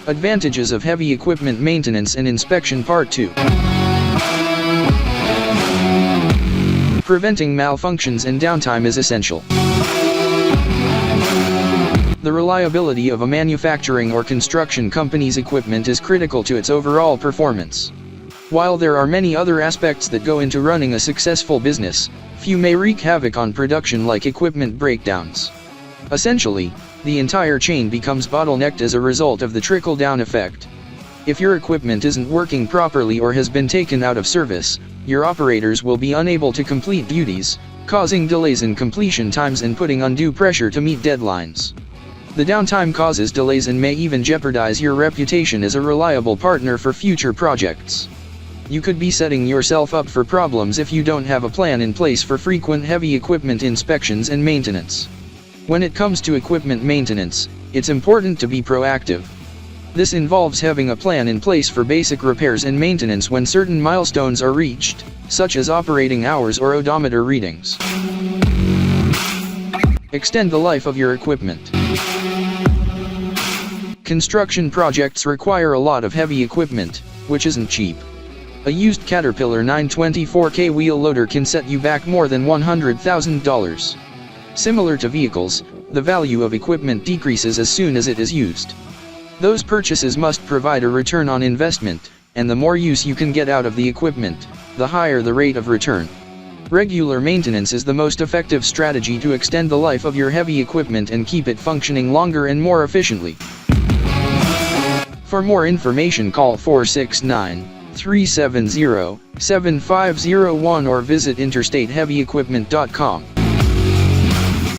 Advantages of heavy equipment maintenance and inspection Part 2. Preventing malfunctions and downtime is essential. The reliability of a manufacturing or construction company's equipment is critical to its overall performance. While there are many other aspects that go into running a successful business, few may wreak havoc on production like equipment breakdowns. Essentially, the entire chain becomes bottlenecked as a result of the trickle-down effect. If your equipment isn't working properly or has been taken out of service, your operators will be unable to complete duties, causing delays in completion times and putting undue pressure to meet deadlines. The downtime causes delays and may even jeopardize your reputation as a reliable partner for future projects. You could be setting yourself up for problems if you don't have a plan in place for frequent heavy equipment inspections and maintenance. When it comes to equipment maintenance, it's important to be proactive. This involves having a plan in place for basic repairs and maintenance when certain milestones are reached, such as operating hours or odometer readings. Extend the life of your equipment. Construction projects require a lot of heavy equipment, which isn't cheap. A used Caterpillar 924K wheel loader can set you back more than $100,000. Similar to vehicles, the value of equipment decreases as soon as it is used. Those purchases must provide a return on investment, and the more use you can get out of the equipment, the higher the rate of return. Regular maintenance is the most effective strategy to extend the life of your heavy equipment and keep it functioning longer and more efficiently. For more information, call 469-370-7501 or visit interstateheavyequipment.com.